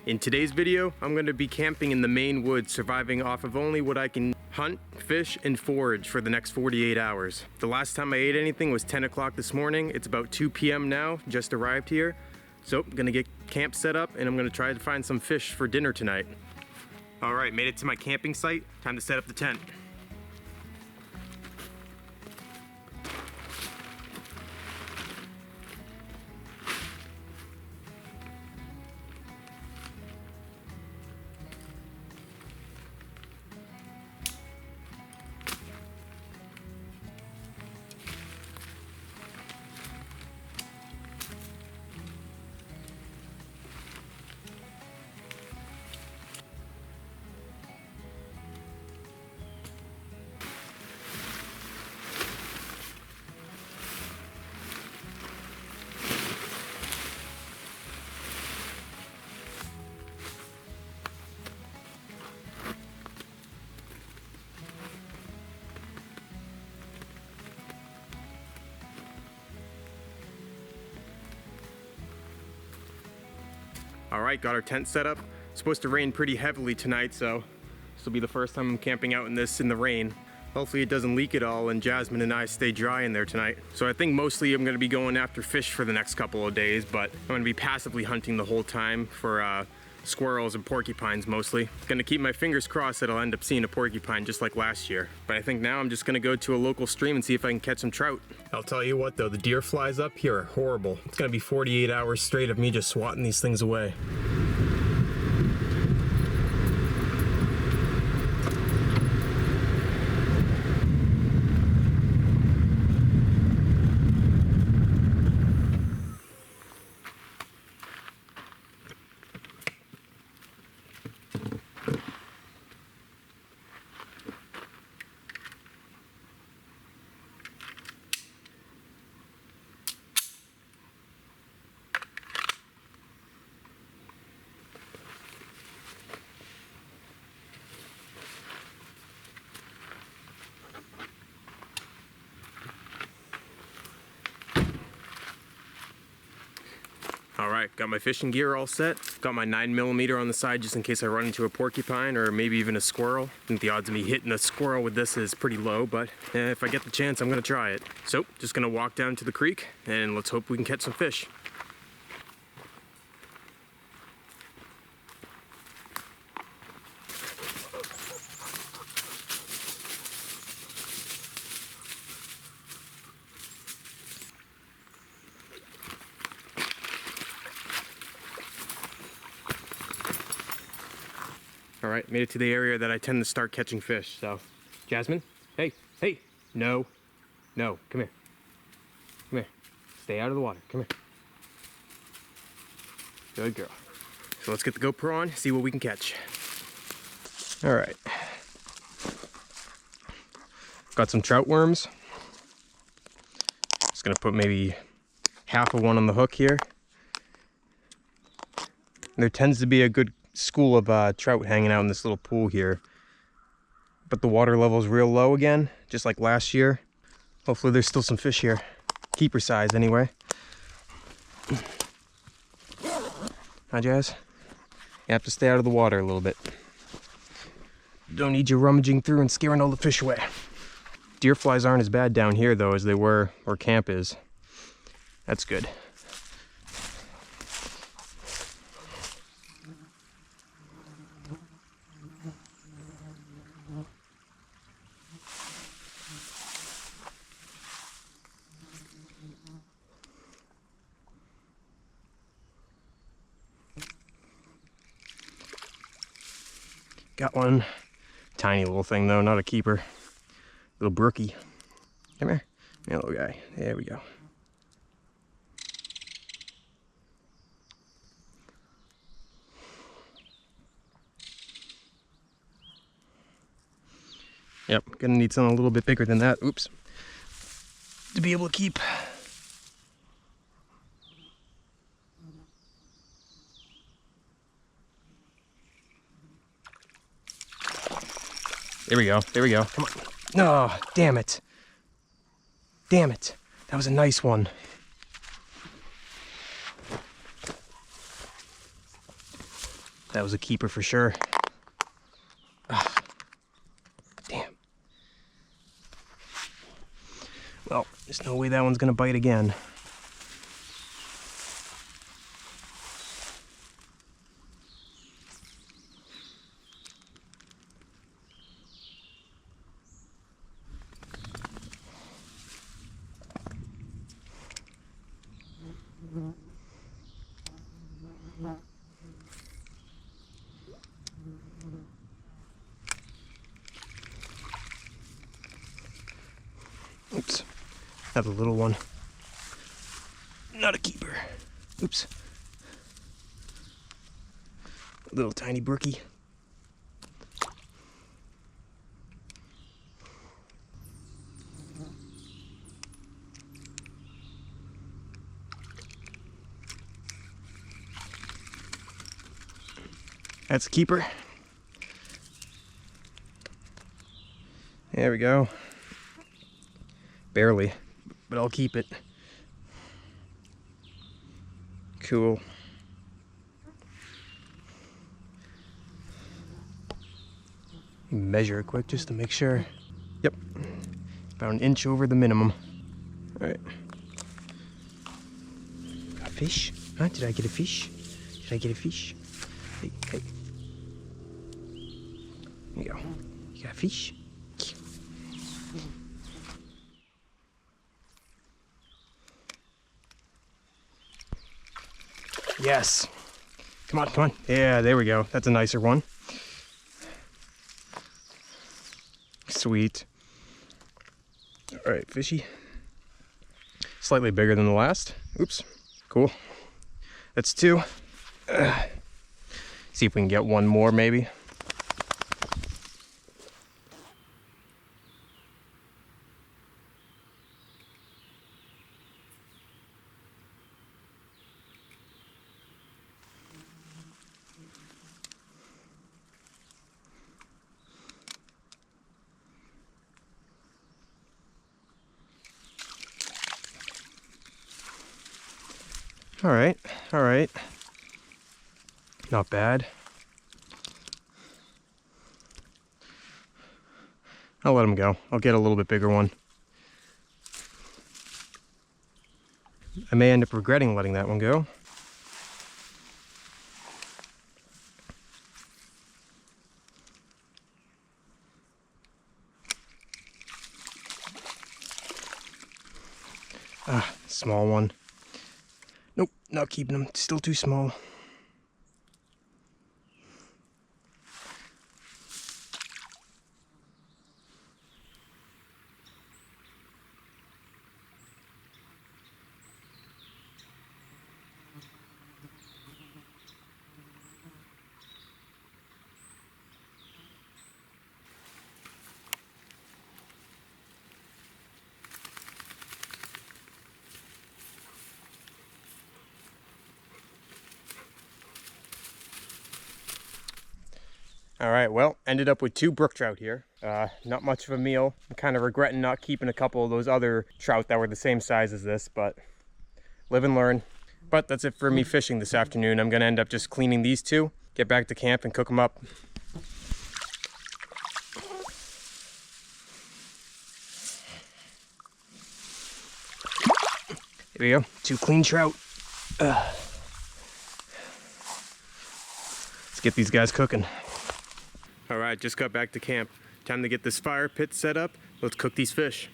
In today's video, I'm going to be camping in the Maine woods, surviving off of only what I can hunt, fish, and forage for the next 48 hours. The last time I ate anything was 10 o'clock this morning. It's about 2 p.m. now, just arrived here. So I'm gonna get camp set up and I'm gonna try to find some fish for dinner tonight. All right, made it to my camping site. Time to set up the tent. All right, got our tent set up. It's supposed to rain pretty heavily tonight, so this will be the first time I'm camping out in the rain. Hopefully it doesn't leak at all and Jasmine and I stay dry in there tonight. So I think mostly I'm gonna be going after fish for the next couple of days, but I'm gonna be passively hunting the whole time for squirrels and porcupines mostly. Gonna keep my fingers crossed that I'll end up seeing a porcupine just like last year. But I think now I'm just gonna go to a local stream and see if I can catch some trout. I'll tell you what though, the deer flies up here are horrible. It's gonna be 48 hours straight of me just swatting these things away. All right, got my fishing gear all set. Got my 9mm on the side just in case I run into a porcupine or maybe even a squirrel. I think the odds of me hitting a squirrel with this is pretty low, but if I get the chance, I'm gonna try it. So, just gonna walk down to the creek and let's hope we can catch some fish. All right, made it to the area that I tend to start catching fish, so. Jasmine, hey, no, come here. Come here, stay out of the water, come here. Good girl. So let's get the GoPro on, see what we can catch. All right. Got some trout worms. Just gonna put maybe half of one on the hook here. There tends to be a good school of trout hanging out in this little pool here, but the water level is real low again, just like last year. Hopefully there's still some fish here, keeper size anyway. Hi Jazz, you have to stay out of the water a little bit. Don't need you rummaging through and scaring all the fish away. Deer flies aren't as bad down here though as they were where camp is. That's good. Got one tiny little thing though, not a keeper. Little brookie. Come here. Yeah, little guy. There we go. Yep, gonna need something a little bit bigger than that. Oops. To be able to keep. There we go. There we go. Come on. No, damn it. Damn it. That was a nice one. That was a keeper for sure. Ah, damn. Well, there's no way that one's gonna bite again. Oops, another little one. Not a keeper. Oops. Little tiny brookie. That's a keeper. There we go. Barely, but I'll keep it. Cool. Measure it quick just to make sure. Yep, about 1 inch over the minimum. All right. Got a fish? Huh? Did I get a fish? Did I get a fish? Hey, hey. There you go. You got a fish? Yes. Come on, come on. Yeah, there we go. That's a nicer one. Sweet. All right, fishy. Slightly bigger than the last. Oops. Cool. That's 2. See if we can get one more, maybe. All right, all right. Not bad. I'll let him go. I'll get a little bit bigger one. I may end up regretting letting that one go. Ah, small one. Nope, not keeping him. Still too small. All right, well, ended up with 2 brook trout here. Not much of a meal. I'm kind of regretting not keeping a couple of those other trout that were the same size as this, but live and learn. But that's it for me fishing this afternoon. I'm gonna end up just cleaning these 2, get back to camp and cook them up. Here we go, 2 clean trout. Let's get these guys cooking. All right, just got back to camp. Time to get this fire pit set up. Let's cook these fish.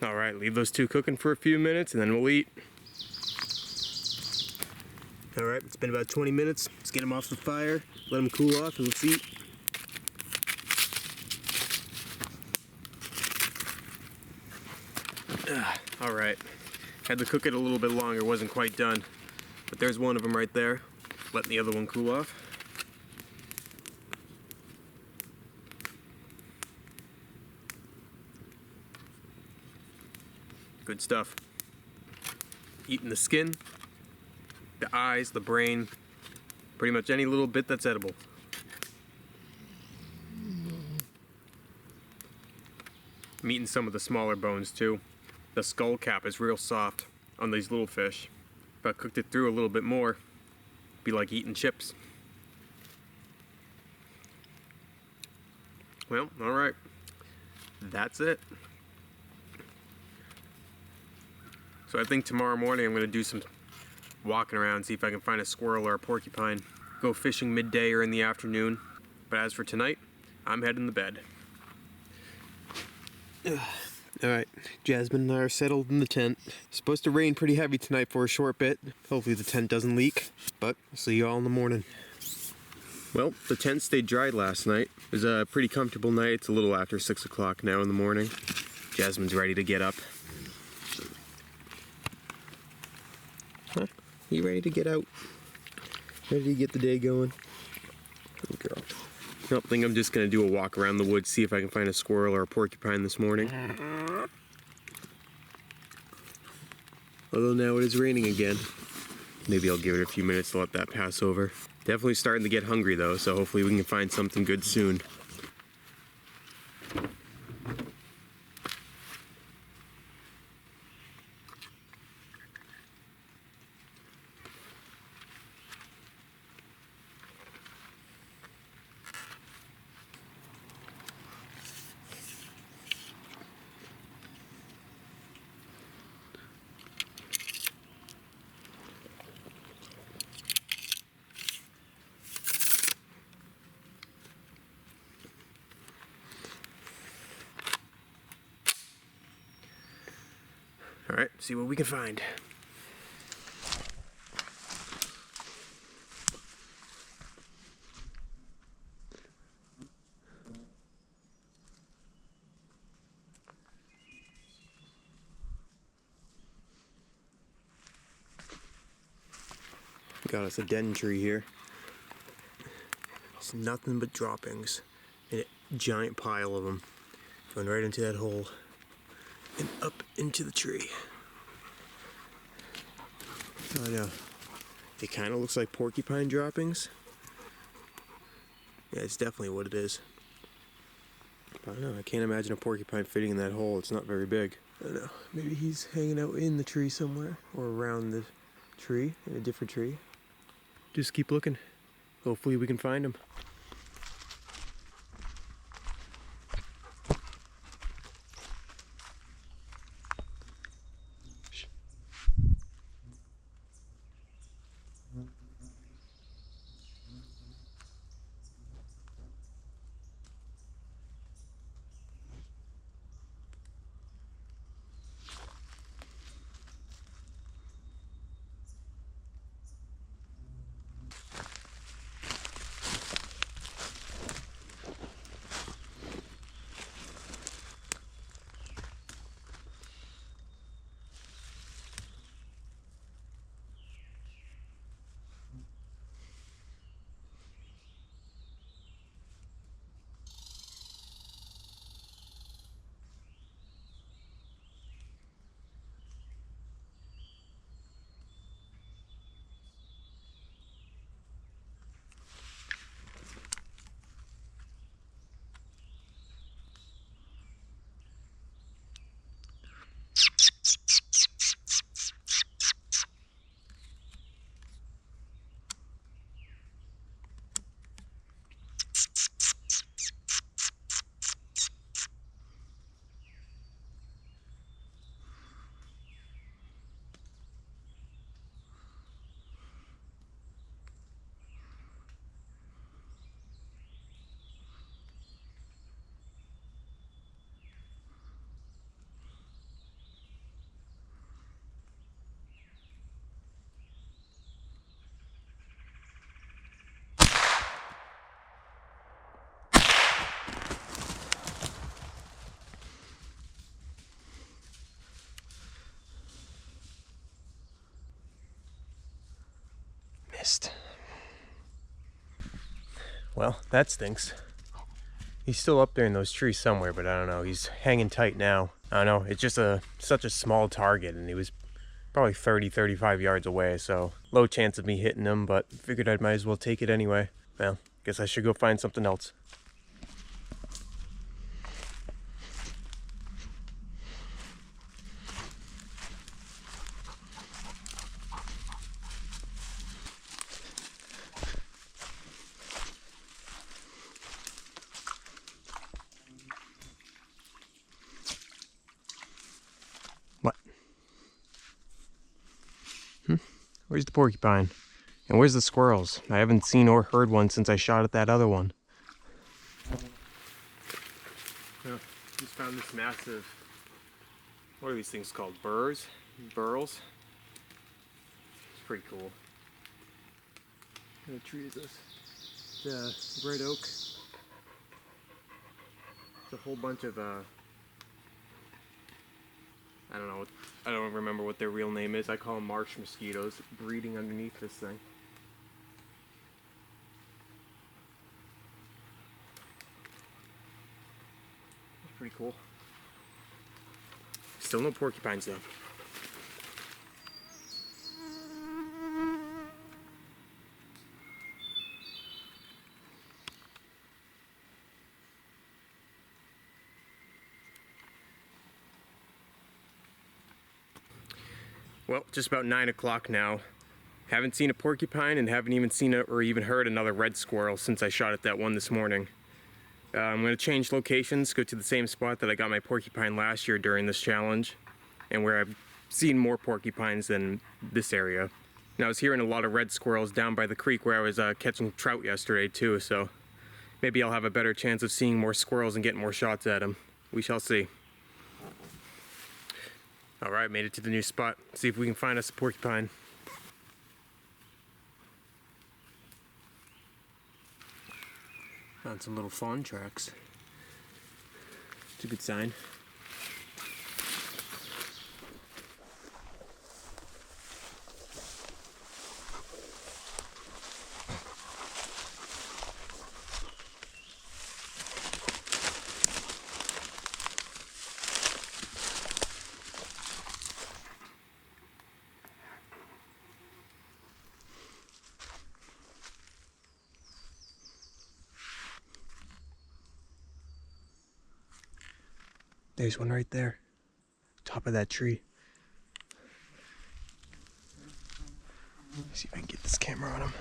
All right, leave those two cooking for a few minutes and then we'll eat. All right, it's been about 20 minutes. Let's get them off the fire, let them cool off, and let's eat. All right, had to cook it a little bit longer, wasn't quite done. But there's one of them right there, letting the other one cool off. Good stuff. Eating the skin, the eyes, the brain, pretty much any little bit that's edible. I'm eating some of the smaller bones too. The skull cap is real soft on these little fish. If I cooked it through a little bit more, it'd be like eating chips. Well, all right, that's it. So I think tomorrow morning I'm gonna do some walking around, see if I can find a squirrel or a porcupine. Go fishing midday or in the afternoon. But as for tonight, I'm heading to bed. Alright, Jasmine and I are settled in the tent. It's supposed to rain pretty heavy tonight for a short bit. Hopefully the tent doesn't leak, but I'll see you all in the morning. Well, the tent stayed dry last night. It was a pretty comfortable night. It's a little after 6 o'clock now in the morning. Jasmine's ready to get up. Huh? You ready to get out? Ready to get the day going? Good girl. I think I'm just going to do a walk around the woods, see if I can find a squirrel or a porcupine this morning. Although now it is raining again. Maybe I'll give it a few minutes to let that pass over. Definitely starting to get hungry though, so hopefully we can find something good soon. All right, see what we can find. Got us a den tree here. It's nothing but droppings and a giant pile of them going right into that hole and up into the tree. I know. It kind of looks like porcupine droppings. Yeah, it's definitely what it is. I don't know. I can't imagine a porcupine fitting in that hole. It's not very big. I don't know. Maybe he's hanging out in the tree somewhere or around the tree, in a different tree. Just keep looking. Hopefully we can find him. missed. Well, that stinks. He's still up there in those trees somewhere, but I don't know. He's hanging tight now. I don't know. It's just such a small target, and he was probably 30, 35 yards away, so low chance of me hitting him, but figured I might as well take it anyway. Well, guess I should go find something else. What? Where's the porcupine? And where's the squirrels? I haven't seen or heard one since I shot at that other one. Yeah, just found this massive, what are these things called? Burrs? Burls? It's pretty cool. What kind of tree is this? It's a red oak. It's a whole bunch of, I don't know, I don't remember what their real name is. I call them marsh mosquitoes breeding underneath this thing. That's pretty cool. Still no porcupines though. Well, just about 9 o'clock now. Haven't seen a porcupine and haven't even seen or even heard another red squirrel since I shot at that one this morning. I'm going to change locations, go to the same spot that I got my porcupine last year during this challenge, and where I've seen more porcupines than this area. And I was hearing a lot of red squirrels down by the creek where I was catching trout yesterday too, so maybe I'll have a better chance of seeing more squirrels and getting more shots at them. We shall see. Alright, made it to the new spot. See if we can find us a porcupine. Found some little fawn tracks. It's a good sign. There's one right there, top of that tree. Let me see if I can get this camera on him.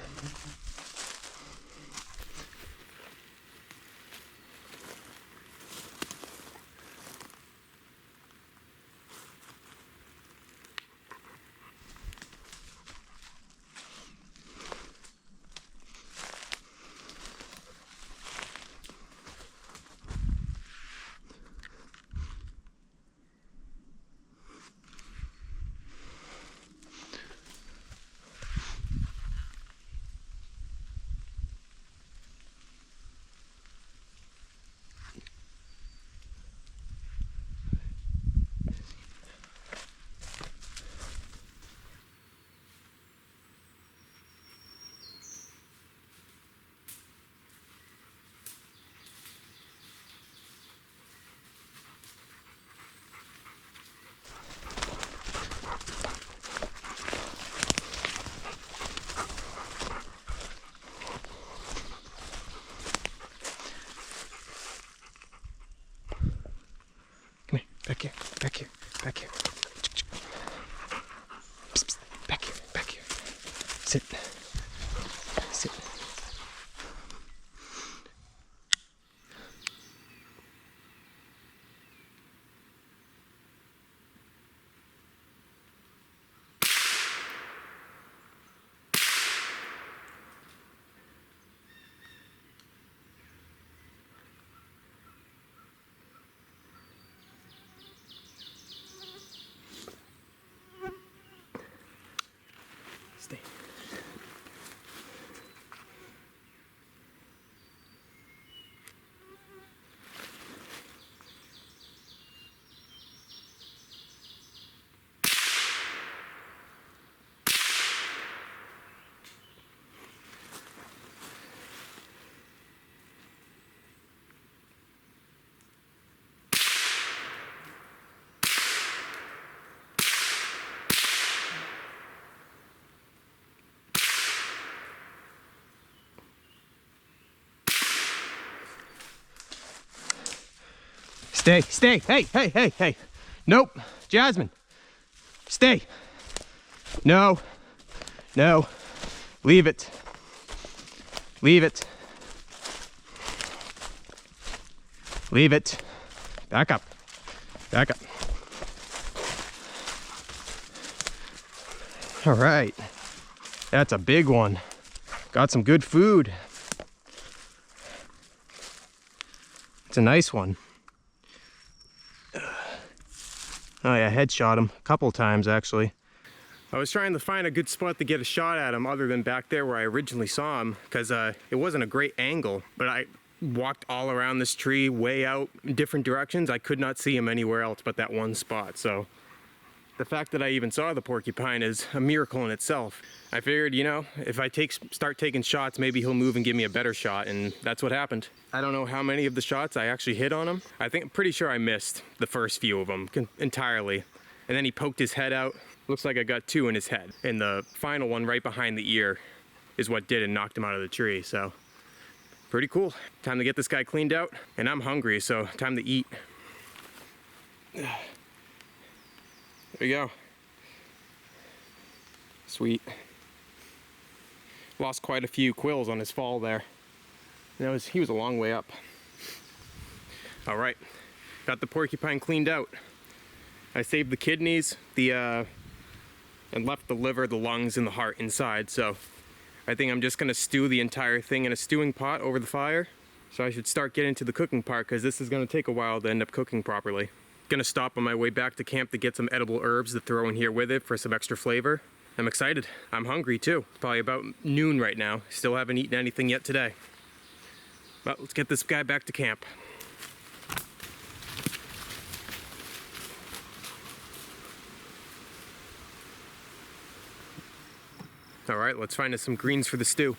Stay, stay. Hey, hey, hey, hey. Nope. Jasmine. Stay. No. No. Leave it. Leave it. Leave it. Back up. Back up. All right. That's a big one. Got some good food. It's a nice one. Oh yeah, headshot him a couple times actually. I was trying to find a good spot to get a shot at him other than back there where I originally saw him, because it wasn't a great angle, but I walked all around this tree way out in different directions. I could not see him anywhere else but that one spot. So the fact that I even saw the porcupine is a miracle in itself. I figured, you know, if I start taking shots, maybe he'll move and give me a better shot, and that's what happened. I don't know how many of the shots I actually hit on him. I'm pretty sure I missed the first few of them entirely. And then he poked his head out. Looks like I got 2 in his head. And the final one right behind the ear is what did and knocked him out of the tree. So pretty cool. Time to get this guy cleaned out. And I'm hungry, so time to eat. There you go. Sweet. Lost quite a few quills on his fall there. And he was a long way up. All right, got the porcupine cleaned out. I saved the kidneys, and left the liver, the lungs, and the heart inside. So I think I'm just gonna stew the entire thing in a stewing pot over the fire. So I should start getting to the cooking part, because this is gonna take a while to end up cooking properly. Gonna stop on my way back to camp to get some edible herbs to throw in here with it for some extra flavor. I'm excited. I'm hungry too. It's probably about noon right now. Still haven't eaten anything yet today. But let's get this guy back to camp. All right, let's find us some greens for the stew.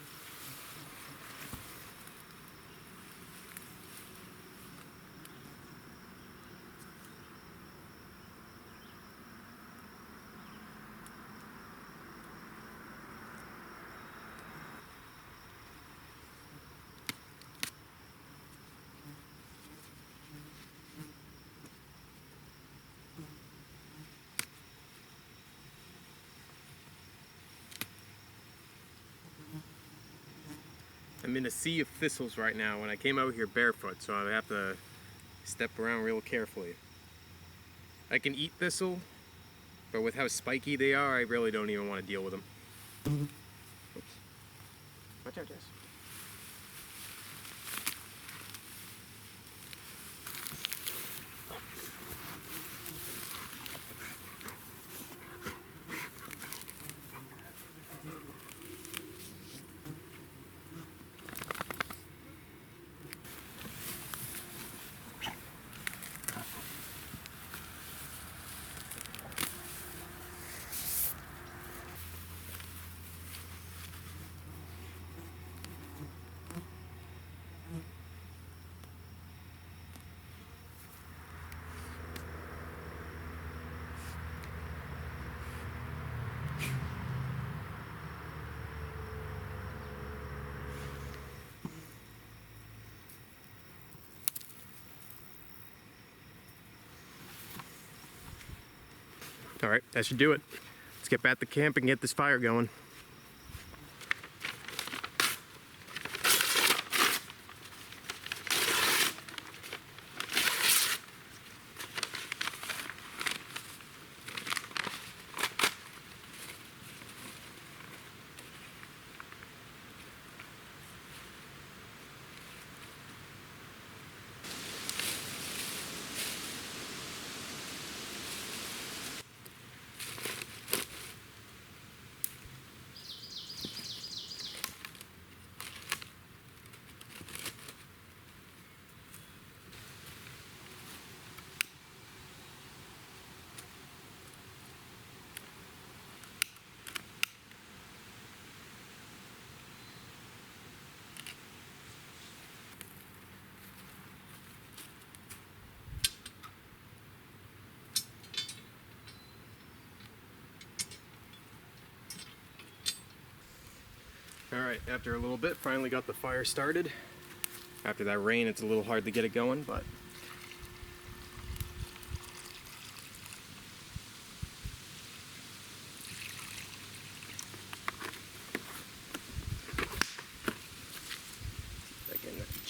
I'm in a sea of thistles right now, and I came out here barefoot, so I have to step around real carefully. I can eat thistle, but with how spiky they are, I really don't even want to deal with them. Oops. Watch out, Jess. All right, that should do it. Let's get back to camp and get this fire going. All right, after a little bit, finally got the fire started. After that rain, it's a little hard to get it going, but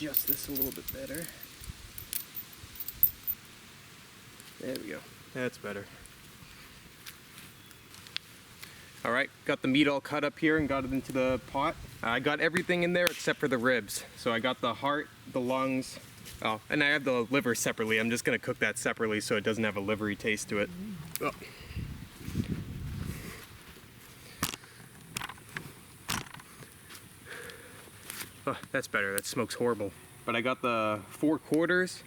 adjust this a little bit better. There we go. That's better. All right, got the meat all cut up here and got it into the pot. I got everything in there except for the ribs. So I got the heart, the lungs, oh, and I have the liver separately. I'm just gonna cook that separately so it doesn't have a livery taste to it. Oh. Oh, that's better. That smoke's horrible. But I got the 4 quarters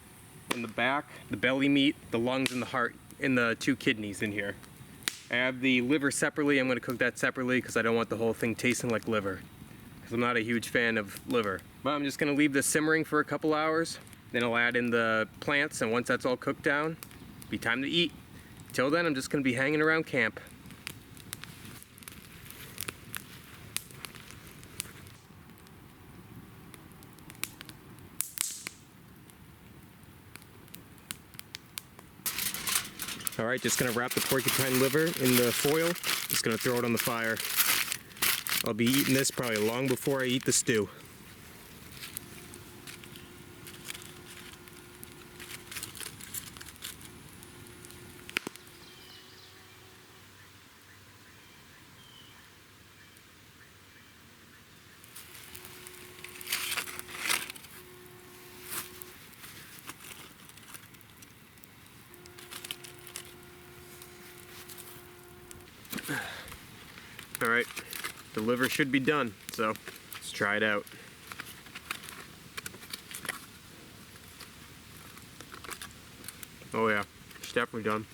in the back, the belly meat, the lungs, and the heart, and the 2 kidneys in here. I have the liver separately. I'm going to cook that separately because I don't want the whole thing tasting like liver. Because I'm not a huge fan of liver. But I'm just going to leave this simmering for a couple hours. Then I'll add in the plants, and once that's all cooked down, it'll be time to eat. Till then, I'm just going to be hanging around camp. All right, just gonna wrap the porcupine liver in the foil. Just gonna throw it on the fire. I'll be eating this probably long before I eat the stew. All right, the liver should be done, so let's try it out. Oh yeah, it's definitely done.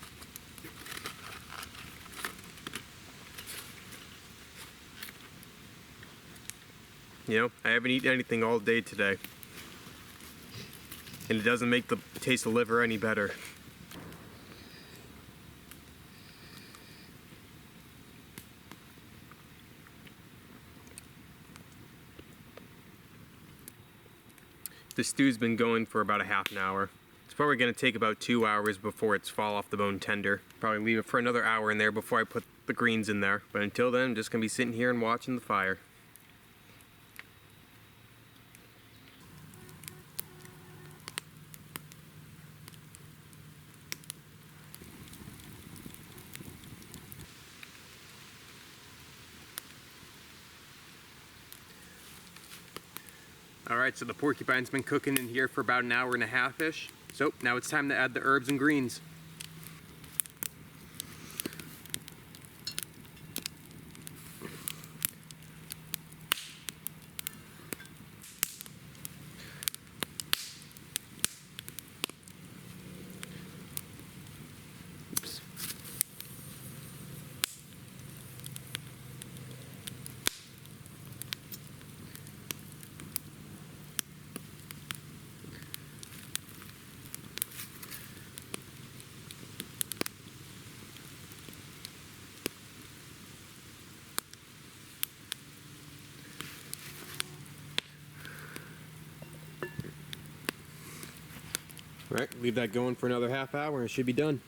You know, I haven't eaten anything all day today, and it doesn't make the taste of liver any better. The stew's been going for about a half an hour. It's probably going to take about 2 hours before it's fall off the bone tender. Probably leave it for another hour in there before I put the greens in there. But until then, I'm just going to be sitting here and watching the fire. Alright, so the porcupine's been cooking in here for about an hour and a half-ish. So now it's time to add the herbs and greens. Oops. Alright, leave that going for another half hour and it should be done.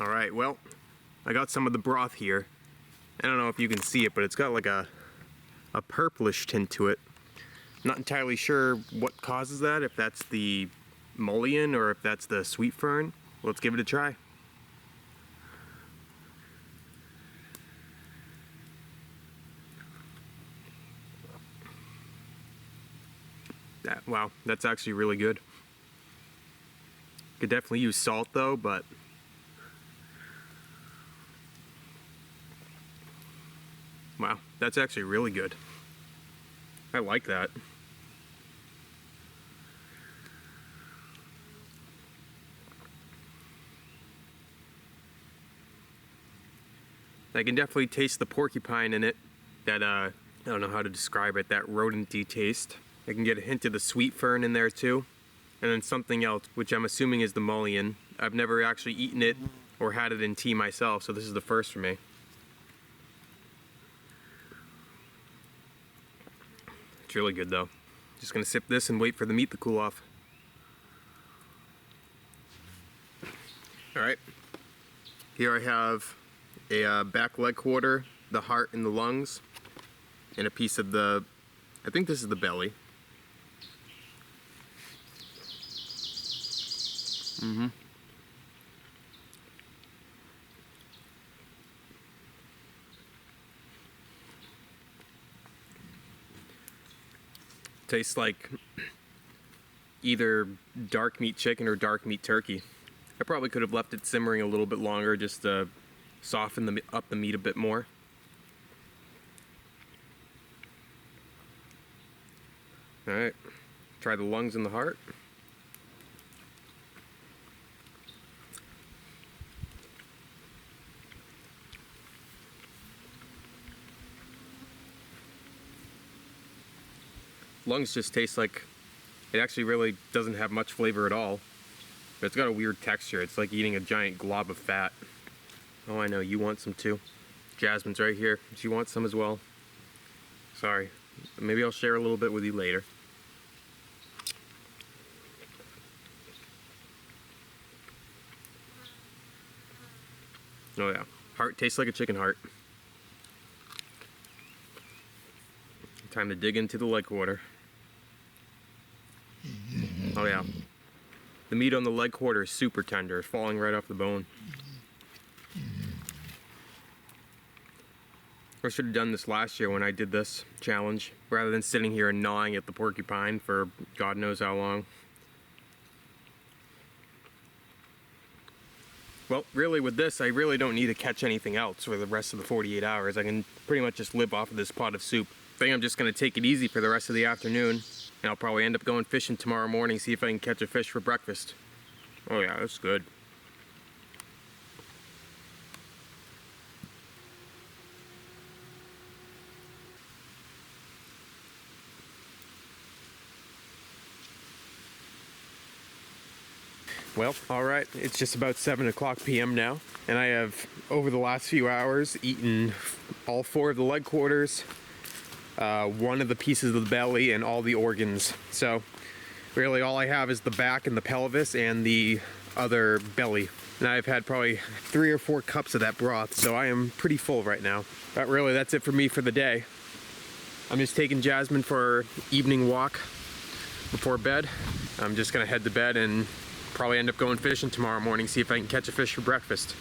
All right, well, I got some of the broth here. I don't know if you can see it, but it's got like a purplish tint to it. I'm not entirely sure what causes that, if that's the mullein or if that's the sweet fern. Let's give it a try. Wow, that's actually really good. Could definitely use salt though, but wow, that's actually really good. I like that. I can definitely taste the porcupine in it. That, I don't know how to describe it, that rodent-y taste. I can get a hint of the sweet fern in there too. And then something else, which I'm assuming is the mullein. I've never actually eaten it or had it in tea myself, so this is the first for me. It's really good though. Just gonna sip this and wait for the meat to cool off. All right, here I have a back leg quarter, the heart and the lungs, and a piece of the, I think this is the belly. Tastes like either dark meat chicken or dark meat turkey. I probably could have left it simmering a little bit longer just to soften up the meat a bit more. All right, try the lungs and the heart. Lungs just taste like, it actually really doesn't have much flavor at all. But it's got a weird texture. It's like eating a giant glob of fat. Oh, I know, you want some too. Jasmine's right here. She wants some as well. Sorry. Maybe I'll share a little bit with you later. Oh yeah. Heart tastes like a chicken heart. Time to dig into the leg quarter. Oh yeah. The meat on the leg quarter is super tender. It's falling right off the bone. I should have done this last year when I did this challenge, rather than sitting here and gnawing at the porcupine for God knows how long. Well, really with this, I really don't need to catch anything else for the rest of the 48 hours. I can pretty much just live off of this pot of soup. I think I'm just gonna take it easy for the rest of the afternoon, and I'll probably end up going fishing tomorrow morning, see if I can catch a fish for breakfast. Oh yeah, that's good. Well, all right, it's just about 7 o'clock p.m. now, and I have, over the last few hours, eaten all 4 of the leg quarters, 1 of the pieces of the belly, and all the organs. So, really all I have is the back and the pelvis and the other belly. And I've had probably 3 or 4 cups of that broth, so I am pretty full right now. But really, that's it for me for the day. I'm just taking Jasmine for her evening walk before bed. I'm just gonna head to bed and probably end up going fishing tomorrow morning, see if I can catch a fish for breakfast.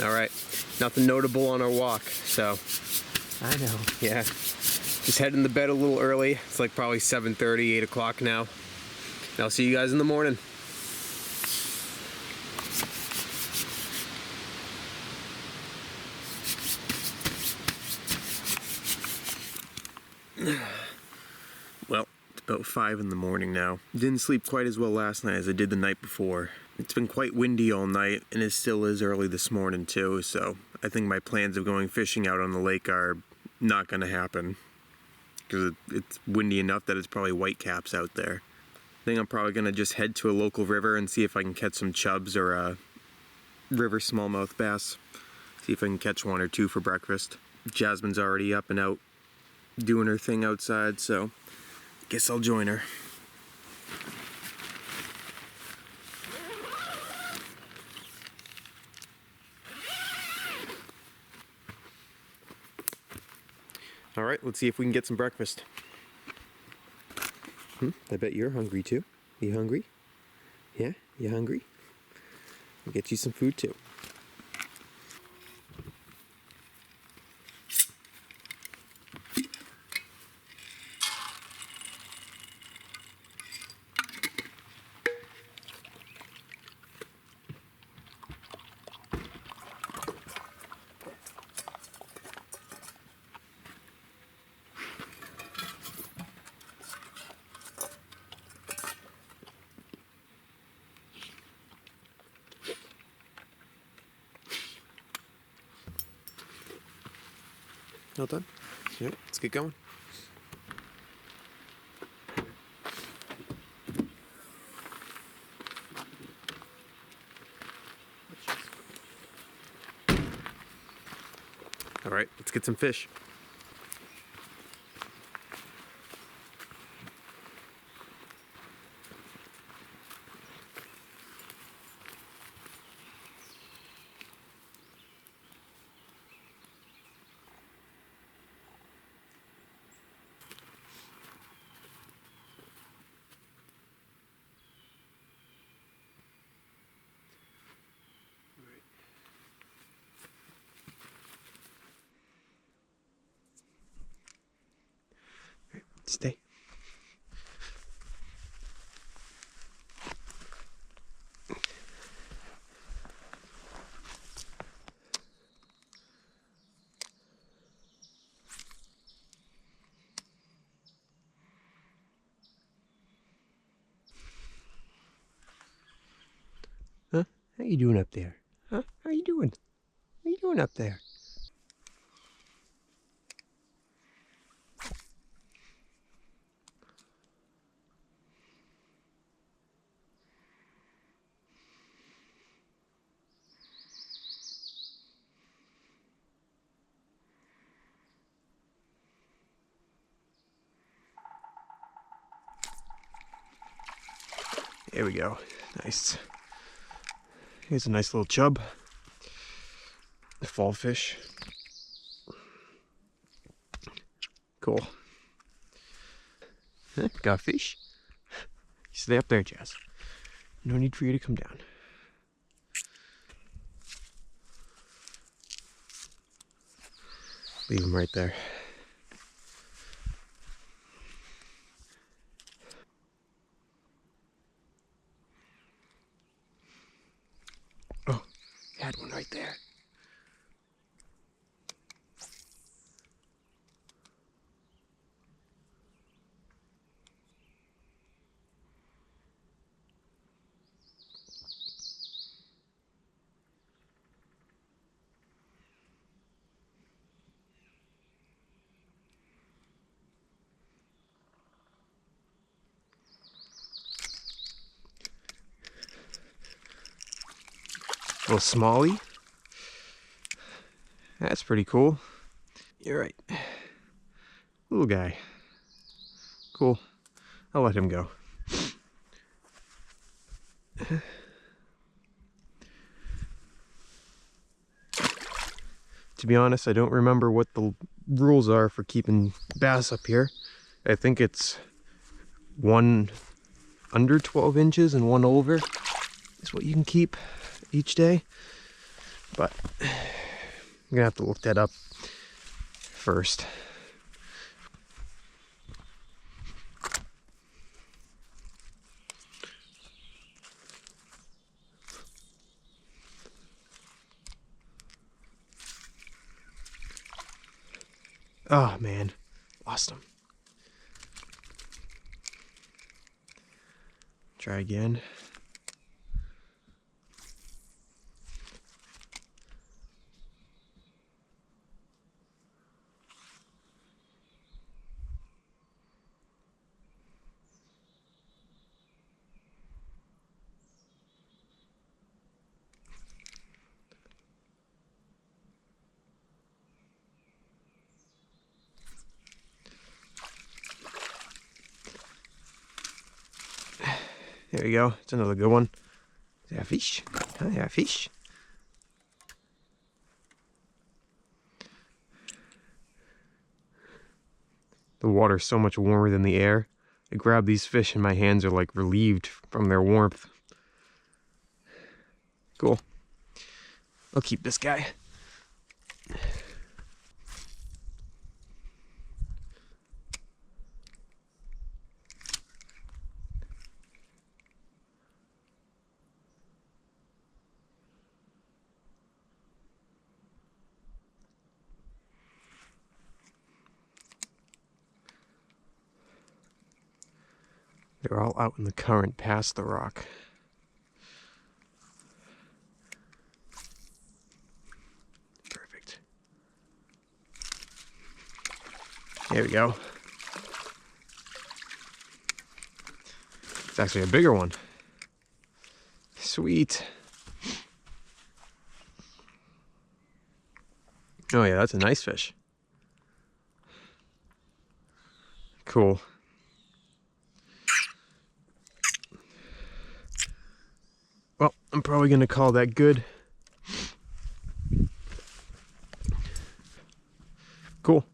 All right, nothing notable on our walk, so. I know. Yeah, just heading to bed a little early. It's like probably 7:30, 8 o'clock now. And I'll see you guys in the morning. Well, it's about 5 in the morning now. Didn't sleep quite as well last night as I did the night before. It's been quite windy all night, and it still is early this morning too, so I think my plans of going fishing out on the lake are not going to happen. Because it's windy enough that it's probably whitecaps out there. I think I'm probably going to just head to a local river and see if I can catch some chubs or a river smallmouth bass. See if I can catch 1 or 2 for breakfast. Jasmine's already up and out doing her thing outside, so guess I'll join her. All right, let's see if we can get some breakfast. I bet you're hungry too. You hungry? Yeah, you hungry? I'll get you some food too. All done? Yep, let's get going. All right, let's get some fish. Stay. Huh? How you doing up there? Huh? How you doing? How you doing up there? There we go. Nice. Here's a nice little chub. A fall fish. Cool. Huh? Got a fish? You stay up there, Jazz. No need for you to come down. Leave him right there. Oh, had one right there. Little smallie. That's pretty cool. You're right. Little guy. Cool. I'll let him go. To be honest, I don't remember what the rules are for keeping bass up here. I think it's one under 12 inches and one over is what you can keep each day. But I'm gonna have to look that up first. Oh man, lost him. Try again. There we go. It's another good one. Is that a fish? Oh, yeah, a fish. The water's so much warmer than the air. I grab these fish and my hands are like relieved from their warmth. Cool. I'll keep this guy. They're all out in the current past the rock. Perfect. There we go. It's actually a bigger one. Sweet. Oh yeah, that's a nice fish. Cool. Well, I'm probably gonna call that good. Cool.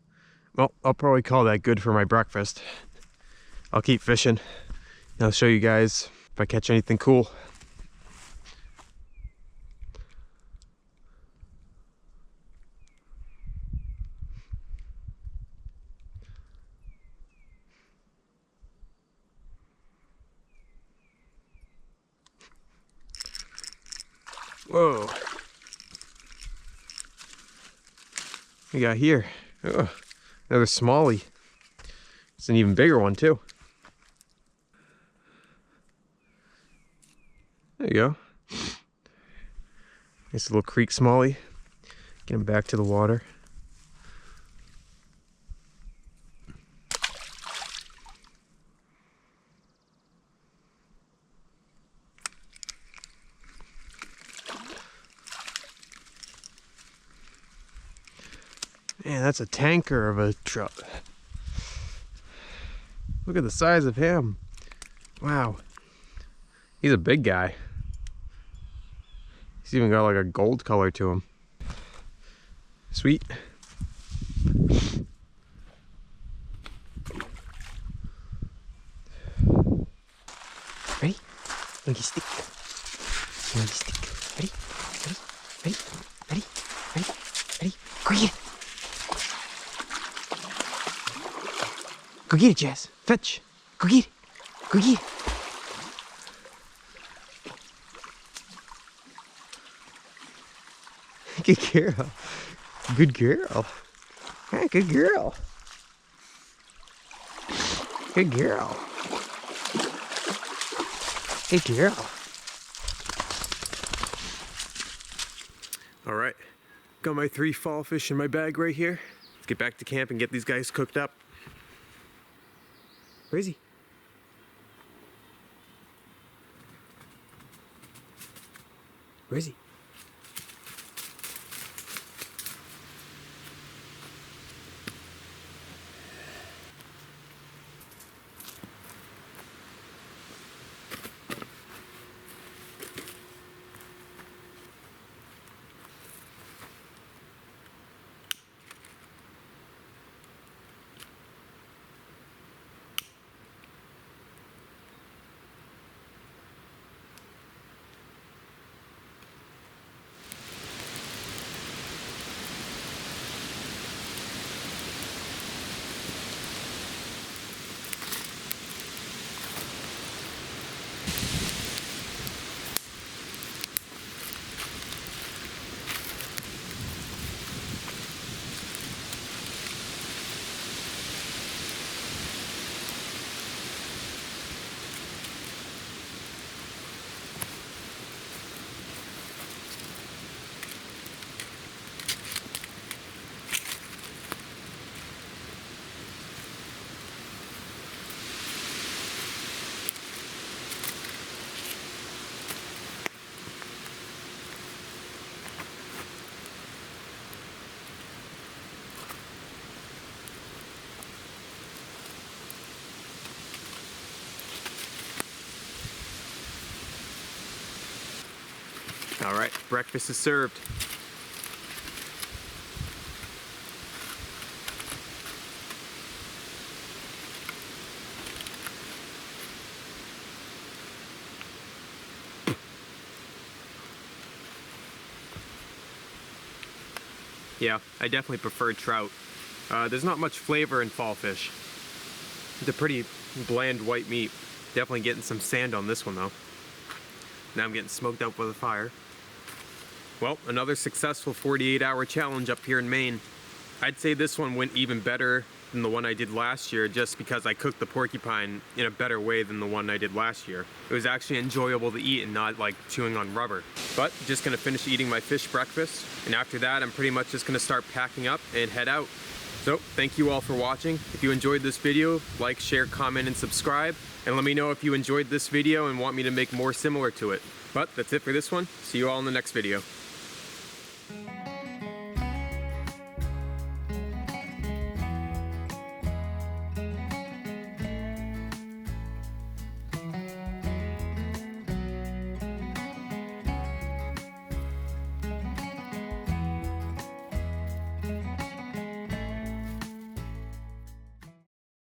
Well, I'll probably call that good for my breakfast. I'll keep fishing. And I'll show you guys if I catch anything cool. Whoa. We got here. Oh, another smallie. It's an even bigger one too. There you go. Nice little creek smallie. Get him back to the water. Man, that's a tanker of a trout. Look at the size of him. Wow. He's a big guy. He's even got like a gold color to him. Sweet. Ready? Monkey stick. Monkey stick. Ready? Ready? Ready? Ready? Ready? Ready? Go get it. Go get it, Jazz. Fetch. Go get it. Go get it. Good girl. Good girl. Hey, good girl. Good girl. Good girl. All right. Got my 3 fall fish in my bag right here. Let's get back to camp and get these guys cooked up. Where is he? Where is he? All right, breakfast is served. Yeah, I definitely prefer trout. There's not much flavor in fall fish. It's a pretty bland white meat. Definitely getting some sand on this one though. Now I'm getting smoked up with a fire. Well, another successful 48-hour challenge up here in Maine. I'd say this one went even better than the one I did last year just because I cooked the porcupine in a better way than the one I did last year. It was actually enjoyable to eat and not like chewing on rubber. But just gonna finish eating my fish breakfast, and after that I'm pretty much just gonna start packing up and head out. So thank you all for watching. If you enjoyed this video, like, share, comment, and subscribe, and let me know if you enjoyed this video and want me to make more similar to it. But that's it for this one. See you all in the next video.